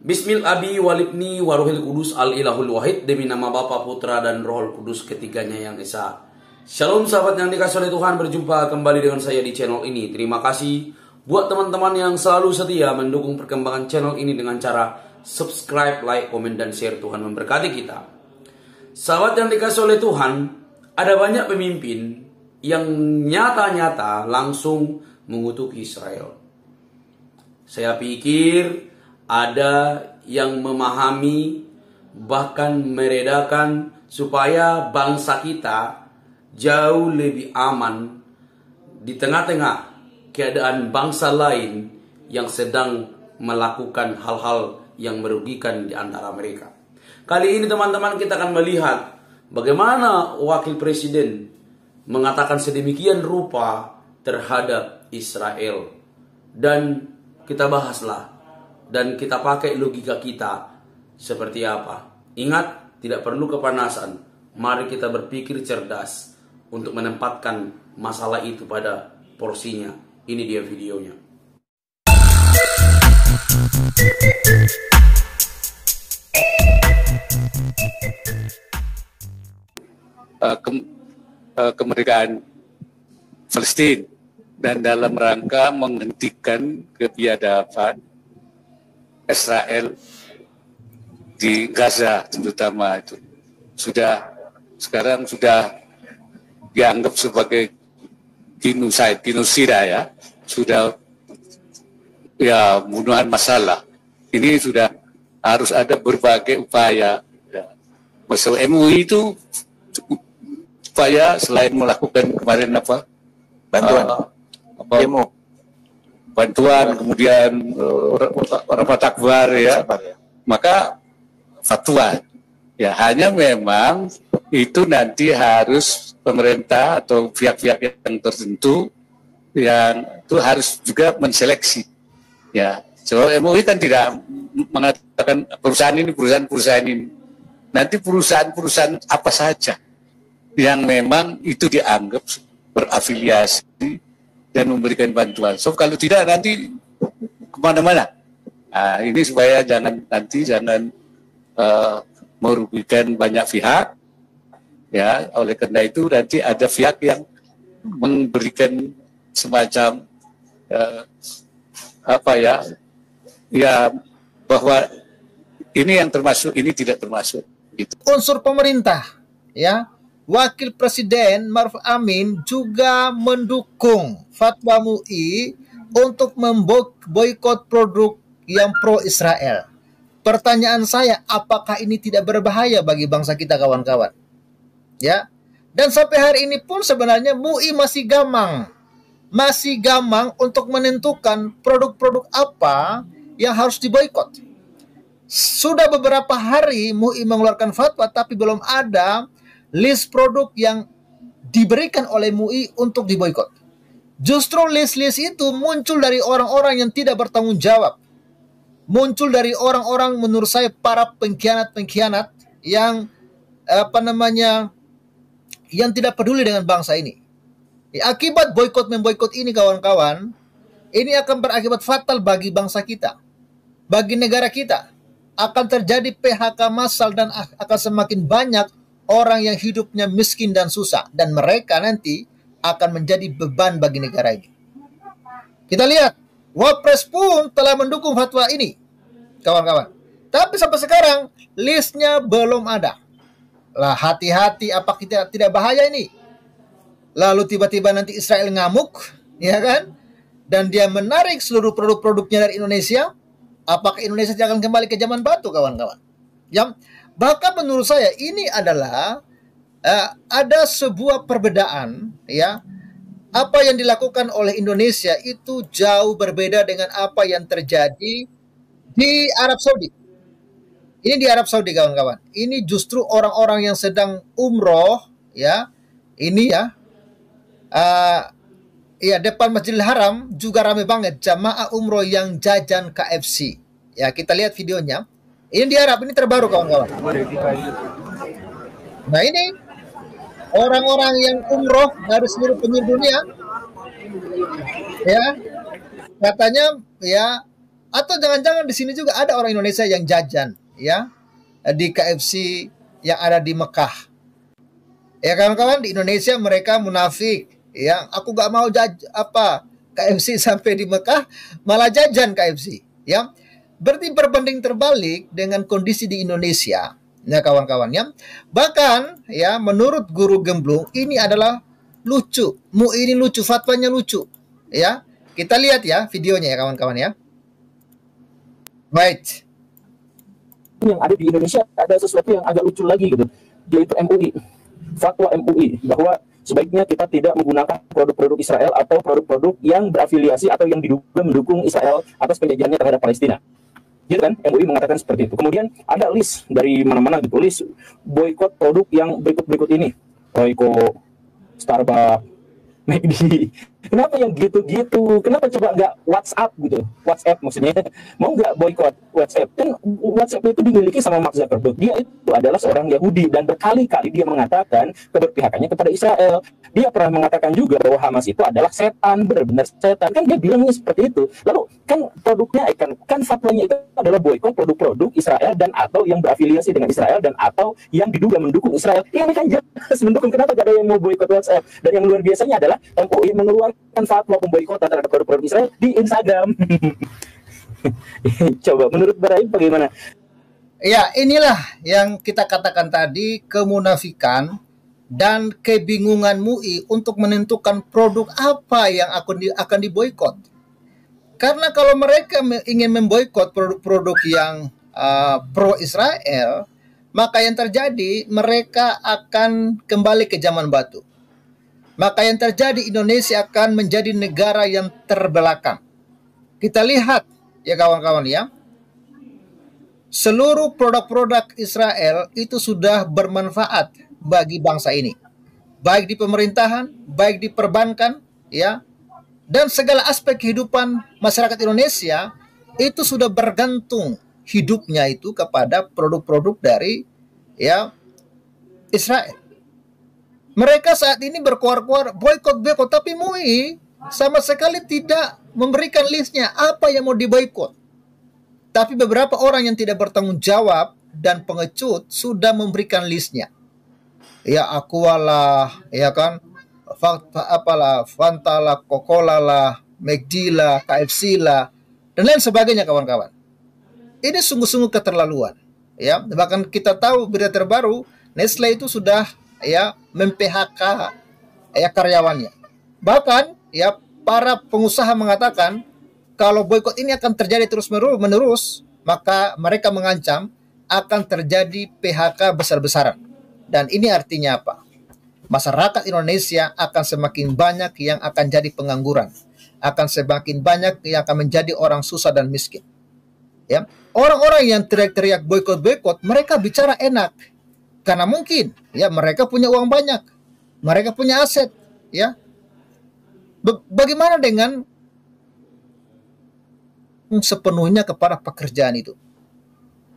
Bismil abi walibni waruhil kudus al ilahul wahid. Demi nama Bapa, Putra, dan Roh Kudus ketiganya yang esa. Shalom sahabat yang dikasih oleh Tuhan, berjumpa kembali dengan saya di channel ini. Terima kasih buat teman-teman yang selalu setia mendukung perkembangan channel ini dengan cara subscribe, like, komen, dan share. Tuhan memberkati kita. Sahabat yang dikasih oleh Tuhan, ada banyak pemimpin yang nyata-nyata langsung mengutuki Israel. Saya pikir ada yang memahami, bahkan meredakan supaya bangsa kita jauh lebih aman di tengah-tengah keadaan bangsa lain yang sedang melakukan hal-hal yang merugikan di antara mereka. Kali ini teman-teman, kita akan melihat bagaimana wakil presiden mengatakan sedemikian rupa terhadap Israel. Dan kita bahaslah dan kita pakai logika kita seperti apa. Ingat, tidak perlu kepanasan. Mari kita berpikir cerdas untuk menempatkan masalah itu pada porsinya. Ini dia videonya. Kemerdekaan Palestina dan dalam rangka menghentikan kebiadaban Israel di Gaza, terutama itu sekarang sudah dianggap sebagai genosida ya, sudah ya pembunuhan masalah. Ini sudah harus ada berbagai upaya ya. Masalah MUI itu upaya selain melakukan kemarin bantuan, kemudian rapat akbar ya, maka fatwa ya, hanya memang itu nanti harus pemerintah atau pihak-pihak yang tertentu yang itu harus juga menseleksi ya. So MUI kan tidak mengatakan perusahaan ini, nanti perusahaan apa saja yang memang itu dianggap berafiliasi dan memberikan bantuan. So kalau tidak nanti kemana-mana. Nah, ini supaya jangan merugikan banyak pihak. Ya, oleh karena itu nanti ada pihak yang memberikan semacam bahwa ini yang termasuk, ini tidak termasuk. Gitu. Unsur pemerintah, ya. Wakil Presiden Maruf Amin juga mendukung fatwa MUI untuk memboikot produk yang pro-Israel. Pertanyaan saya, apakah ini tidak berbahaya bagi bangsa kita, kawan-kawan? Ya. Dan sampai hari ini pun sebenarnya MUI masih gamang untuk menentukan produk-produk apa yang harus diboikot. Sudah beberapa hari MUI mengeluarkan fatwa, tapi belum ada list produk yang diberikan oleh MUI untuk diboikot. Justru list-list itu muncul dari orang-orang yang tidak bertanggung jawab. Muncul dari orang-orang, menurut saya, para pengkhianat-pengkhianat yang yang tidak peduli dengan bangsa ini. Akibat boikot-memboikot ini, kawan-kawan, ini akan berakibat fatal bagi bangsa kita, bagi negara kita. Akan terjadi PHK massal dan akan semakin banyak orang yang hidupnya miskin dan susah, dan mereka nanti akan menjadi beban bagi negara ini. Kita lihat, Wapres pun telah mendukung fatwa ini, kawan-kawan. Tapi sampai sekarang listnya belum ada. Lah, hati-hati, apa kita tidak bahaya ini? Lalu tiba-tiba nanti Israel ngamuk, ya kan? Dan dia menarik seluruh produk-produknya dari Indonesia. Apakah Indonesia akan kembali ke zaman batu, kawan-kawan? Yang bahkan menurut saya ini adalah ada sebuah perbedaan, ya. Apa yang dilakukan oleh Indonesia itu jauh berbeda dengan apa yang terjadi di Arab Saudi. Ini di Arab Saudi, kawan-kawan. Ini justru orang-orang yang sedang umroh, ya. Ini ya, depan Masjidil Haram juga ramai banget jamaah umroh yang jajan KFC. Ya, kita lihat videonya. Ini di Arab, ini terbaru, kawan-kawan. Nah, ini orang-orang yang umroh dari seluruh penjuru dunia, ya, katanya ya Atau jangan-jangan di sini juga ada orang Indonesia yang jajan, ya, di KFC yang ada di Mekah. Ya kawan-kawan, di Indonesia mereka munafik, ya. Aku gak mau KFC sampai di Mekah, malah jajan KFC, ya. Berarti berbanding terbalik dengan kondisi di Indonesia, ya kawan-kawan, ya. Bahkan, ya, menurut Guru Gemblung ini adalah lucu, MUI ini lucu, fatwanya lucu, ya. Kita lihat ya videonya ya kawan-kawan ya. Baik. Yang ada di Indonesia ada sesuatu yang agak lucu lagi gitu, yaitu MUI, fatwa MUI bahwa sebaiknya kita tidak menggunakan produk-produk Israel atau produk-produk yang berafiliasi atau yang diduga mendukung Israel atas penjajahannya terhadap Palestina. Gitu kan, MUI mengatakan seperti itu. Kemudian ada list dari mana-mana gitu, list boykot produk yang berikut-berikut ini. Royco, Starbucks, McD. Kenapa yang gitu-gitu? Kenapa coba nggak WhatsApp gitu? WhatsApp maksudnya. Mau nggak boykot WhatsApp? Kan WhatsApp itu dimiliki sama Mark Zuckerberg. Dia itu adalah seorang Yahudi dan berkali-kali dia mengatakan keberpihakannya kepada Israel. Dia pernah mengatakan juga bahwa Hamas itu adalah setan, benar-benar setan. Kan dia bilangnya seperti itu. Lalu kan produknya kan fatwanya itu adalah boykot produk-produk Israel dan atau yang berafiliasi dengan Israel dan atau yang diduga mendukung Israel. Ini kan jelas mendukung. Kenapa gak ada yang mau boykot WhatsApp? Dan yang luar biasanya adalah MUI mengeluarkan fatwa pemboikotan terhadap produk-produk Israel di Instagram. Coba menurut Baraim bagaimana? Ya, inilah yang kita katakan tadi, kemunafikan dan kebingungan MUI untuk menentukan produk apa yang akan diboikot. Karena kalau mereka ingin memboikot produk-produk yang pro Israel, maka yang terjadi mereka akan kembali ke zaman batu. Maka yang terjadi, Indonesia akan menjadi negara yang terbelakang. Kita lihat ya kawan-kawan ya, seluruh produk-produk Israel itu sudah bermanfaat bagi bangsa ini, baik di pemerintahan, baik di perbankan, ya, dan segala aspek kehidupan masyarakat Indonesia itu sudah bergantung hidupnya itu kepada produk-produk dari ya Israel. Mereka saat ini berkuar-kuar boykot, tapi MUI sama sekali tidak memberikan listnya apa yang mau diboykot. Tapi beberapa orang yang tidak bertanggung jawab dan pengecut sudah memberikan listnya. Ya Aqua lah, ya kan, Fanta lah, Coca-Cola lah, McD lah, KFC lah, dan lain sebagainya kawan-kawan. Ini sungguh-sungguh keterlaluan. Ya, bahkan kita tahu berita terbaru, Nestle itu sudah ya mem-PHK ya karyawannya. Bahkan ya para pengusaha mengatakan kalau boykot ini akan terjadi terus-menerus, maka mereka mengancam akan terjadi PHK besar-besaran. Dan ini artinya apa? Masyarakat Indonesia akan semakin banyak yang akan jadi pengangguran, akan semakin banyak yang akan menjadi orang susah dan miskin. Ya, orang-orang yang teriak-teriak boykot, mereka bicara enak. Karena mungkin ya mereka punya uang banyak, mereka punya aset, ya. Bagaimana dengan sepenuhnya kepada pekerjaan itu?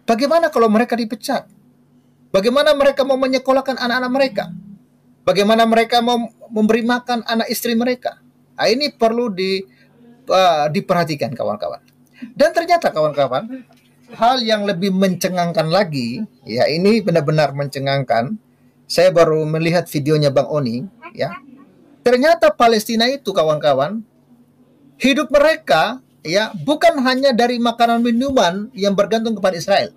Bagaimana kalau mereka dipecat? Bagaimana mereka mau menyekolahkan anak-anak mereka? Bagaimana mereka mau memberi makan anak istri mereka? Nah, ini perlu diperhatikan kawan-kawan. Dan ternyata kawan-kawan, hal yang lebih mencengangkan lagi, ya ini benar-benar mencengangkan. Saya baru melihat videonya Bang Oni, ya. Ternyata Palestina itu kawan-kawan, hidup mereka ya bukan hanya dari makanan minuman yang bergantung kepada Israel.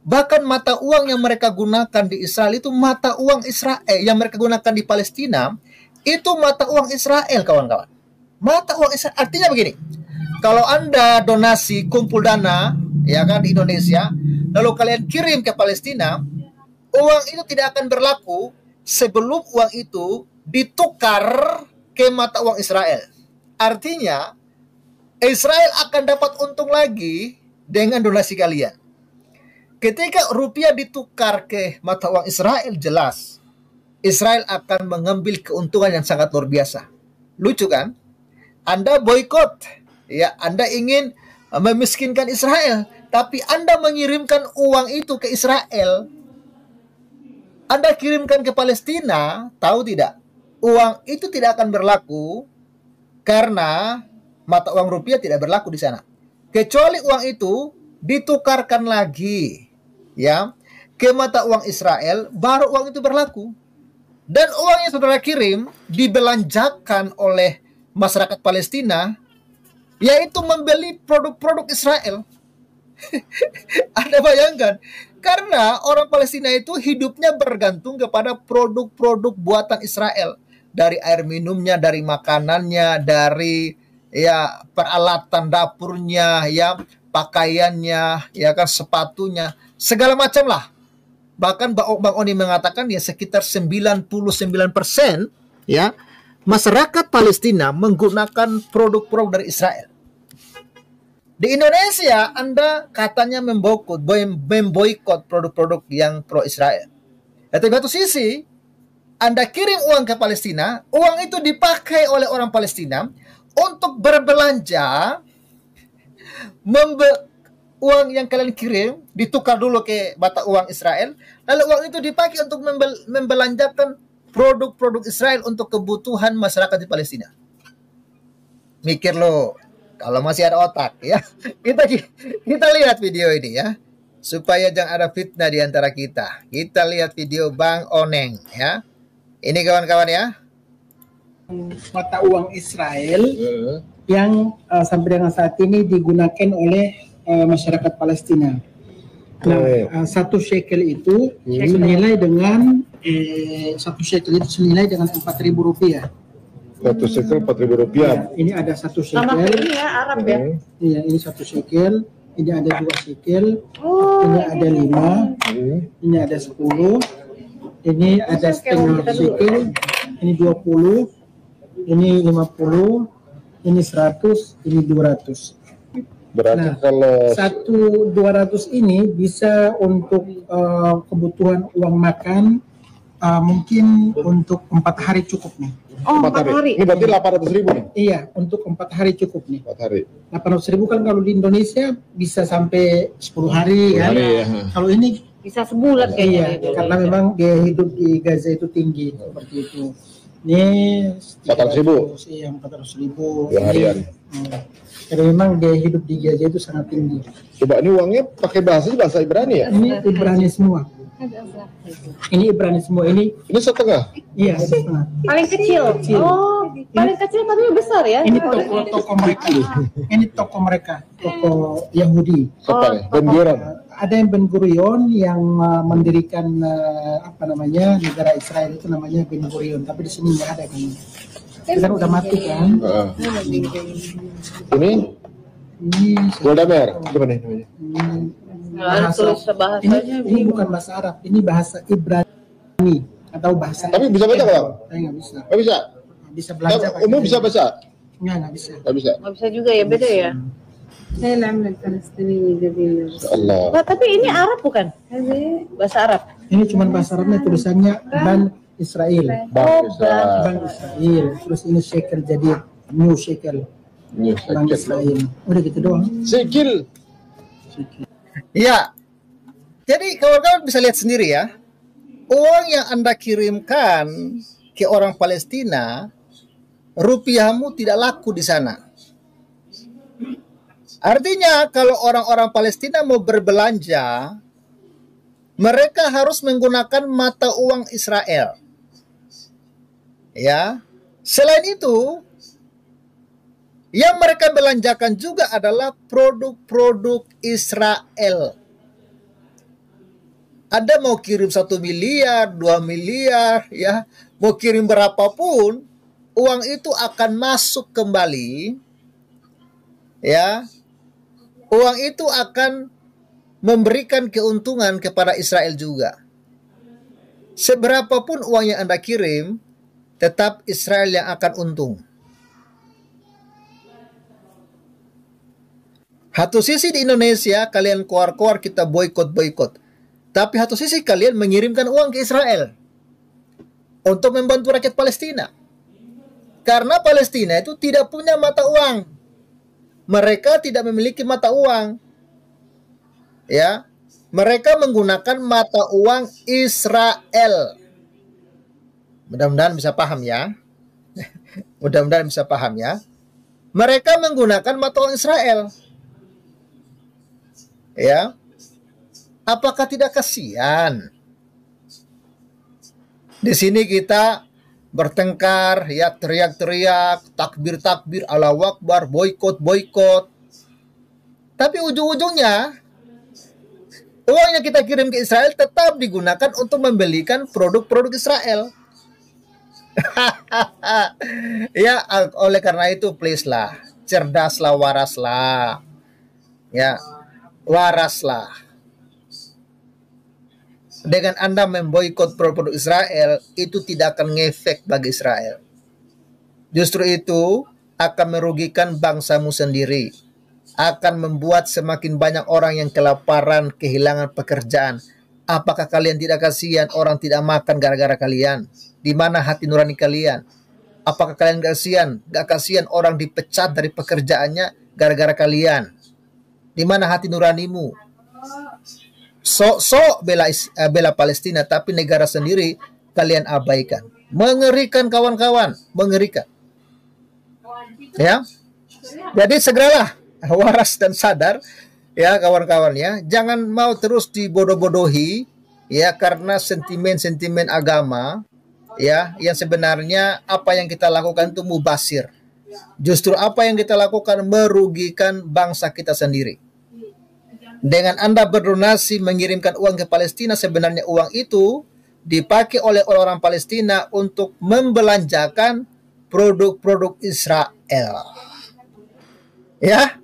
Bahkan mata uang yang mereka gunakan di Israel itu mata uang Israel, yang mereka gunakan di Palestina itu mata uang Israel kawan-kawan. Mata uang Israel artinya begini. Kalau Anda donasi kumpul dana ya kan di Indonesia, lalu kalian kirim ke Palestina, uang itu tidak akan berlaku sebelum uang itu ditukar ke mata uang Israel. Artinya Israel akan dapat untung lagi dengan donasi kalian. Ketika rupiah ditukar ke mata uang Israel, jelas Israel akan mengambil keuntungan yang sangat luar biasa. Lucu kan? Anda boykot, ya, Anda ingin memiskinkan Israel, tapi Anda mengirimkan uang itu ke Israel. Anda kirimkan ke Palestina, tahu tidak? Uang itu tidak akan berlaku karena mata uang rupiah tidak berlaku di sana. kecuali uang itu ditukarkan lagi ya ke mata uang Israel, baru uang itu berlaku. Dan uang yang saudara kirim dibelanjakan oleh masyarakat Palestina, yaitu membeli produk-produk Israel. Anda bayangkan, karena orang Palestina itu hidupnya bergantung kepada produk-produk buatan Israel, dari air minumnya, dari makanannya, dari ya peralatan dapurnya, ya pakaiannya, ya kan sepatunya, segala macam lah. Bahkan Bang Oni mengatakan ya sekitar 99% ya masyarakat Palestina menggunakan produk-produk dari Israel. Di Indonesia Anda katanya memboikot produk-produk yang pro Israel. Tapi satu sisi Anda kirim uang ke Palestina, uang itu dipakai oleh orang Palestina untuk berbelanja, uang yang kalian kirim ditukar dulu ke mata uang Israel, lalu uang itu dipakai untuk membelanjakan produk-produk Israel untuk kebutuhan masyarakat di Palestina. Mikir lo, kalau masih ada otak ya. Kita lihat video ini ya, supaya jangan ada fitnah di antara kita. Kita lihat video Bang Oneng ya. Ini kawan-kawan ya. Mata uang Israel yang sampai dengan saat ini digunakan oleh masyarakat Palestina. Nah, 1 shekel itu senilai dengan 1 shekel itu senilai dengan 4.000 rupiah. 1 shekel 4.000 rupiah. Ya, ini ada 1 shekel. Sama ini ya, Arab ya. Iya, ini 1 shekel. Ini ada 2 shekel. Ini ada 5. Ini ada 10. Ini ada setengah shekel. Ini 20. Ini 50. Ini 100. Ini 200. Berarti Nah, kalau 200 ini bisa untuk kebutuhan uang makan, mungkin untuk 4 hari cukup nih. Oh, 4 hari. Ini berarti 800.000 nih. Iya, untuk 4 hari cukup nih. 4 hari. 800.000 kan kalau di Indonesia bisa sampai 10 hari ya. Kalau ini bisa sebulan kayaknya. iya, karena memang biaya hidup di Gaza itu tinggi seperti itu. Ini 400.000. Iya, 400.000. Dua harian. Karena memang biaya hidup di Gaza itu sangat tinggi. Coba ini uangnya pakai bahasa Ibrani ya? Ini Ibrani semua. Ini Ibrani semua. Ini setengah. iya setengah. Paling kecil. Oh, paling kecil tapi besar ya. Ini toko mereka. Ini toko mereka, toko Yahudi. Siapa nih? Ben Gurion. Ada yang Ben Gurion yang mendirikan negara Israel itu namanya Ben Gurion. Tapi di sini nggak ada kan. Kita kan udah mati kan. Ini Golda Meir. Gimana namanya? Ini bukan bahasa Arab. Ini bahasa Ibrani atau bahasa. Tapi bisa baca kalau? Saya nggak bisa. Nggak bisa. Bisa belajar. Umum bisa baca? Nggak bisa. Nggak bisa. Nggak bisa juga ya, beda ya. Allah. Nah, tapi ini Arab bukan? Bahasa Arab. Ini cuma bahasa Arabnya tulisannya Ban Israel. Bang Bank Israel. Terus ini shekel jadi new shekel. Bank Israel. Udah gitu doang. Sikil. Ya, jadi kawan-kawan bisa lihat sendiri ya, uang yang Anda kirimkan ke orang Palestina, rupiahmu tidak laku di sana. Artinya kalau orang-orang Palestina mau berbelanja, mereka harus menggunakan mata uang Israel. Ya, selain itu, yang mereka belanjakan juga adalah produk-produk Israel. Anda mau kirim 1 miliar, 2 miliar, ya, mau kirim berapapun, uang itu akan masuk kembali, ya. Uang itu akan memberikan keuntungan kepada Israel juga. Seberapapun uang yang Anda kirim, tetap Israel yang akan untung. Satu sisi di Indonesia kalian keluar-keluar kita boikot. Tapi satu sisi kalian mengirimkan uang ke Israel untuk membantu rakyat Palestina. Karena Palestina itu tidak punya mata uang. Mereka tidak memiliki mata uang. Ya, mereka menggunakan mata uang Israel. Mudah-mudahan bisa paham ya. Mudah-mudahan bisa paham ya. Mereka menggunakan mata uang Israel. Ya, apakah tidak kasihan? Di sini kita bertengkar, ya teriak-teriak, takbir-takbir, Allahu Akbar, boikot-boikot. Tapi ujung-ujungnya uang yang kita kirim ke Israel tetap digunakan untuk membelikan produk-produk Israel. Ya, oleh karena itu please lah, cerdaslah, waraslah. Ya, waraslah. Dengan Anda memboikot produk-produk Israel, itu tidak akan ngefek bagi Israel. Justru itu akan merugikan bangsamu sendiri. Akan membuat semakin banyak orang yang kelaparan, kehilangan pekerjaan. Apakah kalian tidak kasihan orang tidak makan gara-gara kalian? Di mana hati nurani kalian? Apakah kalian gak kasihan orang dipecat dari pekerjaannya gara-gara kalian? Di mana hati nuranimu? Sok bela Palestina, tapi negara sendiri kalian abaikan. Mengerikan kawan-kawan, mengerikan. Ya, jadi segeralah waras dan sadar, ya kawan-kawan ya. Jangan mau terus dibodoh-bodohi, ya karena sentimen-sentimen agama, ya yang sebenarnya apa yang kita lakukan itu mubasir. Justru apa yang kita lakukan merugikan bangsa kita sendiri. Dengan Anda berdonasi mengirimkan uang ke Palestina, sebenarnya uang itu dipakai oleh orang Palestina untuk membelanjakan produk-produk Israel. Ya,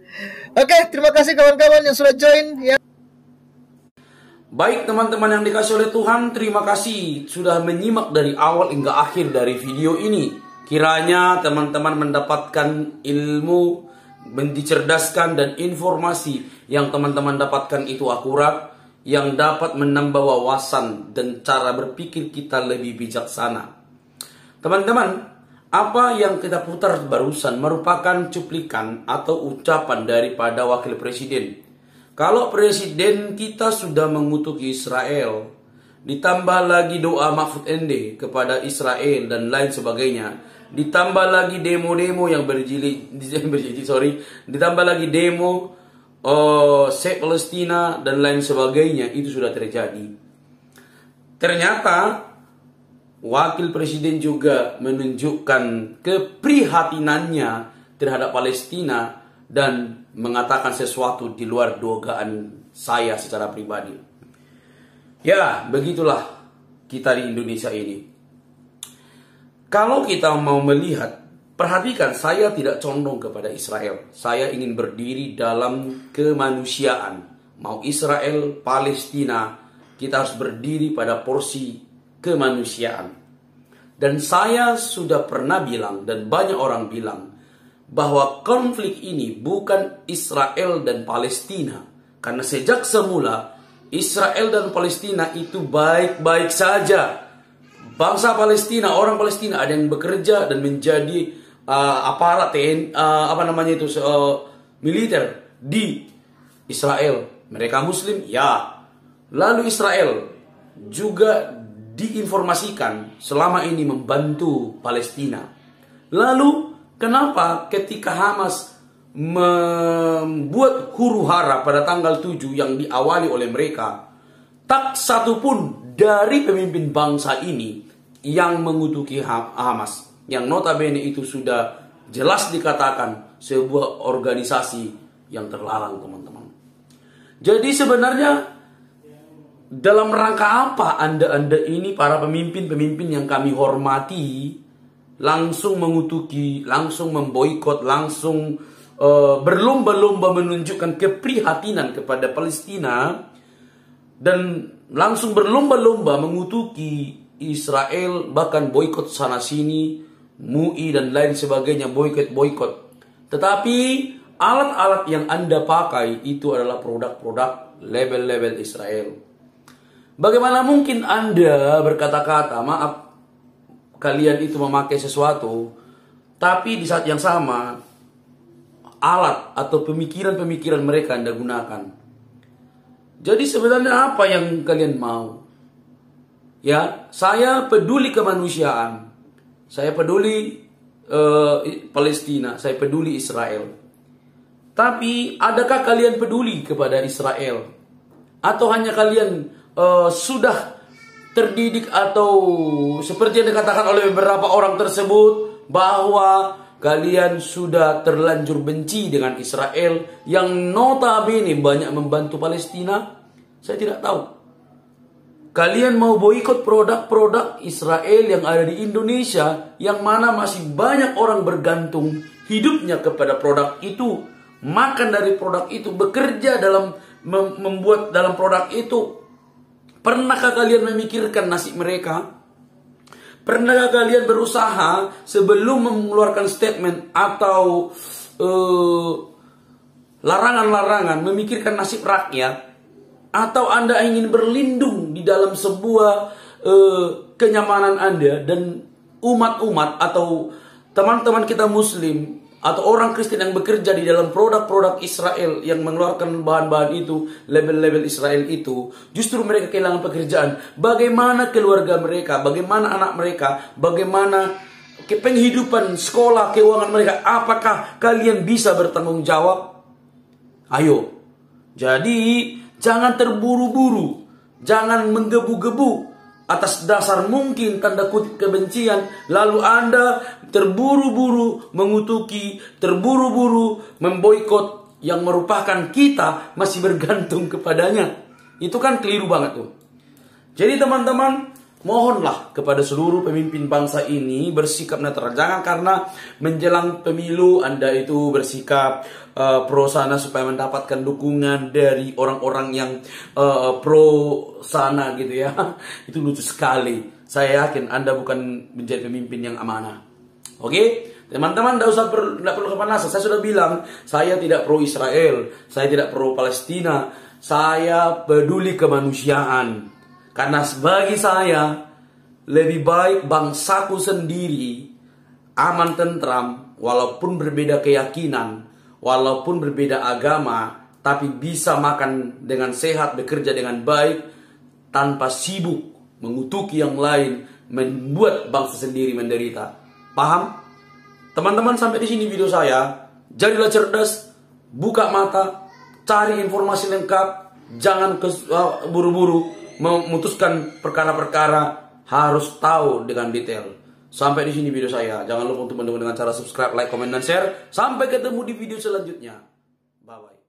oke, terima kasih kawan-kawan yang sudah join. Ya. Baik teman-teman yang dikasih oleh Tuhan, terima kasih sudah menyimak dari awal hingga akhir dari video ini. Kiranya teman-teman mendapatkan ilmu, dicerdaskan, dan informasi yang teman-teman dapatkan itu akurat, yang dapat menambah wawasan dan cara berpikir kita lebih bijaksana. Teman-teman, apa yang kita putar barusan merupakan cuplikan atau ucapan daripada Wakil Presiden. Kalau Presiden kita sudah mengutuki Israel, ditambah lagi doa Mahfud MD kepada Israel dan lain sebagainya, ditambah lagi demo-demo yang ditambah lagi demo Save Palestina dan lain sebagainya, itu sudah terjadi. Ternyata Wakil Presiden juga menunjukkan keprihatinannya terhadap Palestina dan mengatakan sesuatu di luar dugaan saya secara pribadi. Ya, begitulah kita di Indonesia ini. Kalau kita mau melihat, perhatikan, saya tidak condong kepada Israel. Saya ingin berdiri dalam kemanusiaan. Mau Israel, Palestina, kita harus berdiri pada porsi kemanusiaan. Dan saya sudah pernah bilang, dan banyak orang bilang, bahwa konflik ini bukan Israel dan Palestina. Karena sejak semula, Israel dan Palestina itu baik-baik saja. Bangsa Palestina, orang Palestina ada yang bekerja dan menjadi aparat militer di Israel. Mereka Muslim, ya. Lalu Israel juga diinformasikan selama ini membantu Palestina. Lalu kenapa ketika Hamas membuat huru-hara pada tanggal 7 yang diawali oleh mereka, tak satu pun dari pemimpin bangsa ini yang mengutuki Hamas, yang notabene itu sudah jelas dikatakan sebuah organisasi yang terlarang, teman-teman. Jadi sebenarnya dalam rangka apa Anda ini, para pemimpin-pemimpin yang kami hormati, langsung mengutuki, langsung memboikot, langsung berlomba-lomba menunjukkan keprihatinan kepada Palestina, dan langsung berlomba-lomba mengutuki Israel, bahkan boikot sana sini, MUI dan lain sebagainya, boikot. Tetapi alat-alat yang Anda pakai itu adalah produk-produk label-label Israel. Bagaimana mungkin Anda berkata-kata, maaf, kalian itu memakai sesuatu, tapi di saat yang sama alat atau pemikiran-pemikiran mereka Anda gunakan. Jadi sebenarnya apa yang kalian mau? Ya, saya peduli kemanusiaan. Saya peduli Palestina, saya peduli Israel. Tapi adakah kalian peduli kepada Israel? Atau hanya kalian sudah terdidik atau seperti yang dikatakan oleh beberapa orang tersebut bahwa kalian sudah terlanjur benci dengan Israel yang notabene banyak membantu Palestina? Saya tidak tahu. Kalian mau boikot produk-produk Israel yang ada di Indonesia, yang mana masih banyak orang bergantung hidupnya kepada produk itu, makan dari produk itu, bekerja dalam membuat dalam produk itu. Pernahkah kalian memikirkan nasib mereka? Pernahkah kalian berusaha sebelum mengeluarkan statement atau larangan-larangan memikirkan nasib rakyat? Atau Anda ingin berlindung di dalam sebuah kenyamanan Anda dan umat-umat atau teman-teman kita Muslim atau orang Kristen yang bekerja di dalam produk-produk Israel yang mengeluarkan bahan-bahan itu, label-label Israel itu, justru mereka kehilangan pekerjaan. Bagaimana keluarga mereka, bagaimana anak mereka, bagaimana penghidupan sekolah, keuangan mereka? Apakah kalian bisa bertanggung jawab? Ayo. Jadi, jangan terburu-buru, jangan menggebu-gebu atas dasar mungkin tanda kutip kebencian, lalu Anda terburu-buru mengutuki, terburu-buru memboikot yang merupakan kita masih bergantung kepadanya. Itu kan keliru banget tuh. Jadi teman-teman, mohonlah kepada seluruh pemimpin bangsa ini bersikap netral. Jangan karena menjelang pemilu Anda itu bersikap pro sana supaya mendapatkan dukungan dari orang-orang yang pro sana gitu ya. Itu lucu sekali. Saya yakin Anda bukan menjadi pemimpin yang amanah. Oke? Teman-teman, tidak perlu kepanasan. Saya sudah bilang, saya tidak pro Israel, saya tidak pro Palestina. Saya peduli kemanusiaan. Karena bagi saya, lebih baik bangsaku sendiri aman tentram, walaupun berbeda keyakinan, walaupun berbeda agama, tapi bisa makan dengan sehat, bekerja dengan baik, tanpa sibuk mengutuki yang lain, membuat bangsa sendiri menderita. Paham? Teman-teman, sampai di sini video saya. Jadilah cerdas, buka mata, cari informasi lengkap, jangan buru-buru memutuskan perkara-perkara, harus tahu dengan detail. Sampai di sini video saya. Jangan lupa untuk mendukung dengan cara subscribe, like, komen, dan share. Sampai ketemu di video selanjutnya. Bye-bye.